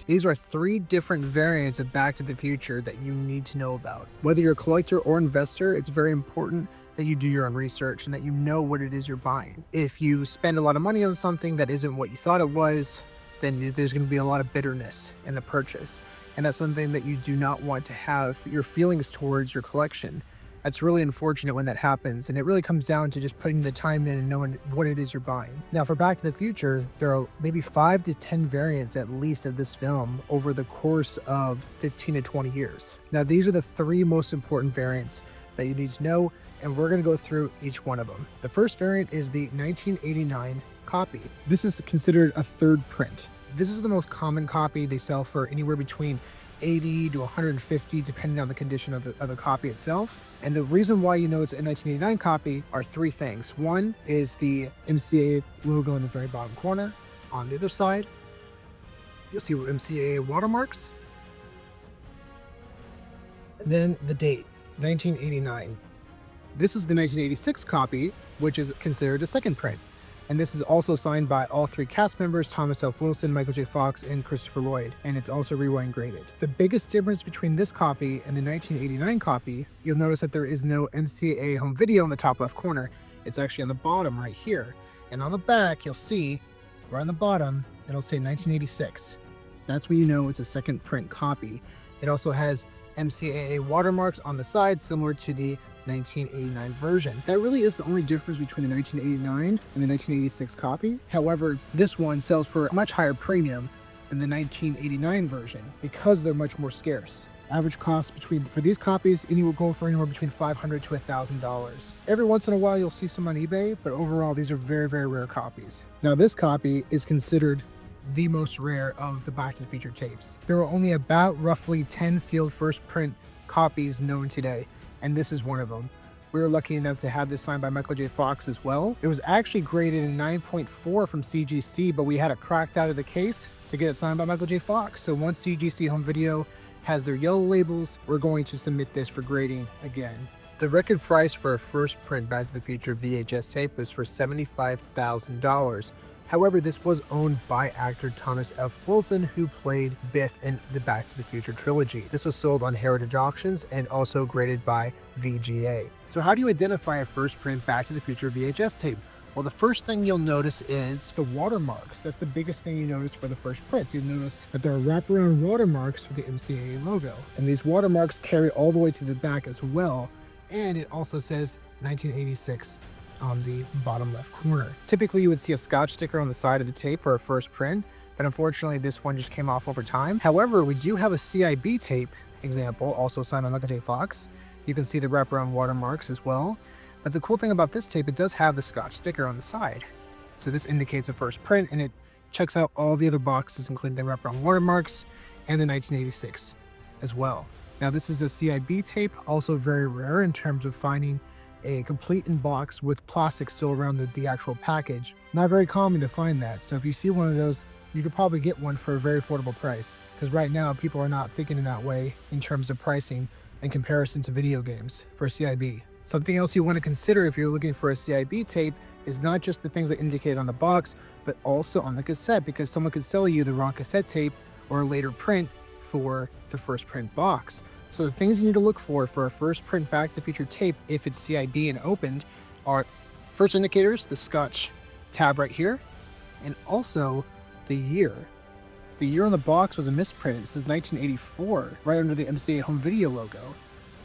These are 3 different variants of Back to the Future that you need to know about. Whether you're a collector or investor, it's very important that you do your own research and that you know what it is you're buying. If you spend a lot of money on something that isn't what you thought it was, then there's going to be a lot of bitterness in the purchase. And that's something that you do not want to have your feelings towards your collection. That's really unfortunate when that happens, and it really comes down to just putting the time in and knowing what it is you're buying. Now, for Back to the Future, there are maybe 5 to 10 variants at least of this film over the course of 15 to 20 years. Now, these are the 3 most important variants that you need to know, and we're going to go through each one of them. The first variant is the 1989 copy. This is considered a third print. This is the most common copy. They sell for anywhere between 80 to 150 depending on the condition of the copy itself. And the reason why you know it's a 1989 copy are 3 things. One is the MCA logo in the very bottom corner. On the other side, you'll see MCA watermarks. And then the date, 1989. This is the 1986 copy, which is considered a second print. And this is also signed by all 3 cast members, Thomas F. Wilson, Michael J. Fox, and Christopher Lloyd, and it's also rewind graded. The biggest difference between this copy and the 1989 copy, you'll notice that there is no MCA home video in the top left corner. It's actually on the bottom right here. And on the back, you'll see, right on the bottom, it'll say 1986. That's when you know it's a second print copy. It also has MCAA watermarks on the side, similar to the 1989 version. That really is the only difference between the 1989 and the 1986 copy. However, this one sells for a much higher premium than the 1989 version because they're much more scarce. Average cost for these copies go for anywhere between $500 to $1,000. Every once in a while you'll see some on eBay, but overall these are very, very rare copies. Now this copy is considered the most rare of the Back to the Future tapes. There are only about roughly 10 sealed first print copies known today, and this is one of them. We were lucky enough to have this signed by Michael J. Fox as well. It was actually graded in 9.4 from CGC, but we had it cracked out of the case to get it signed by Michael J. Fox. So once CGC Home Video has their yellow labels, we're going to submit this for grading again. The record price for a first print Back to the Future VHS tape was for $75,000. However, this was owned by actor Thomas F. Wilson, who played Biff in the Back to the Future trilogy. This was sold on Heritage Auctions and also graded by VGA. So how do you identify a first print Back to the Future VHS tape? Well, the first thing you'll notice is the watermarks. That's the biggest thing you notice for the first prints. You'll notice that there are wraparound watermarks for the MCA logo. And these watermarks carry all the way to the back as well. And it also says 1986 on the bottom left corner. Typically you would see a Scotch sticker on the side of the tape for a first print, but unfortunately this one just came off over time. However, we do have a CIB tape example, also signed by Michael J. Fox. You can see the wraparound watermarks as well. But the cool thing about this tape, it does have the Scotch sticker on the side. So this indicates a first print, and it checks out all the other boxes, including the wraparound watermarks and the 1986 as well. Now this is a CIB tape, also very rare in terms of finding a complete in box with plastic still around the actual package. Not very common to find that. So if you see one of those, you could probably get one for a very affordable price, because right now people are not thinking in that way in terms of pricing in comparison to video games for CIB. Something else you want to consider if you're looking for a CIB tape is not just the things that indicate on the box, but also on the cassette, because someone could sell you the wrong cassette tape or a later print for the first print box. So the things you need to look for a first print Back to the Future tape, if it's CIB and opened, are first indicators, the Scotch tab right here, and also the year. The year on the box was a misprint. It says 1984 right under the MCA Home Video logo.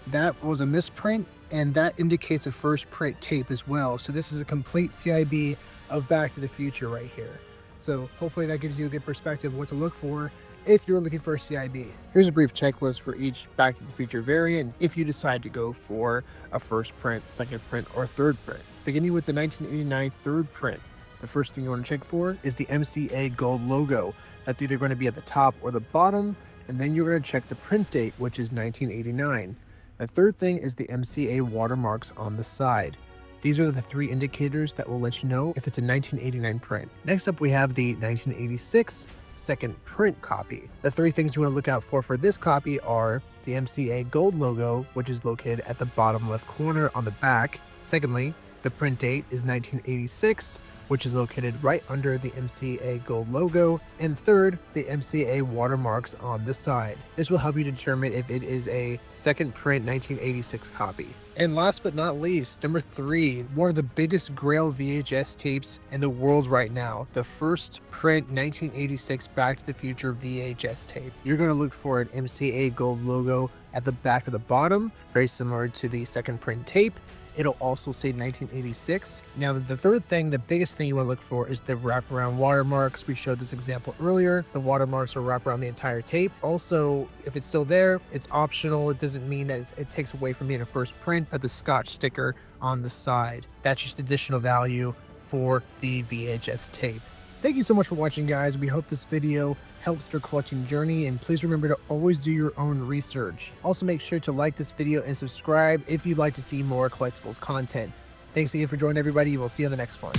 That was a misprint, and that indicates a first print tape as well. So this is a complete CIB of Back to the Future right here. So hopefully that gives you a good perspective of what to look for if you're looking for a CIB. Here's a brief checklist for each Back to the Future variant if you decide to go for a first print, second print, or third print. Beginning with the 1989 third print, the first thing you want to check for is the MCA gold logo. That's either going to be at the top or the bottom, and then you're going to check the print date, which is 1989. The third thing is the MCA watermarks on the side. These are the 3 indicators that will let you know if it's a 1989 print. Next up, we have the 1986 second print copy. The 3 things you want to look out for this copy are the MCA gold logo, which is located at the bottom left corner on the back. Secondly, the print date is 1986, which is located right under the MCA gold logo, and third, the MCA watermarks on the side. This will help you determine if it is a second print 1986 copy. And last but not least, number 3, one of the biggest grail VHS tapes in the world right now, the first print 1986 Back to the Future VHS tape. You're going to look for an MCA gold logo at the back of the bottom, very similar to the second print tape. It'll also say 1986. Now, the third thing, the biggest thing you want to look for is the wraparound watermarks. We showed this example earlier. The watermarks are wrapped around the entire tape. Also, if it's still there, it's optional. It doesn't mean that it takes away from being a first print, but the Scotch sticker on the side, that's just additional value for the VHS tape. Thank you so much for watching, guys. We hope this video helps your collecting journey, and please remember to always do your own research. Also, make sure to like this video and subscribe if you'd like to see more collectibles content. Thanks again for joining, everybody. We'll see you on the next one.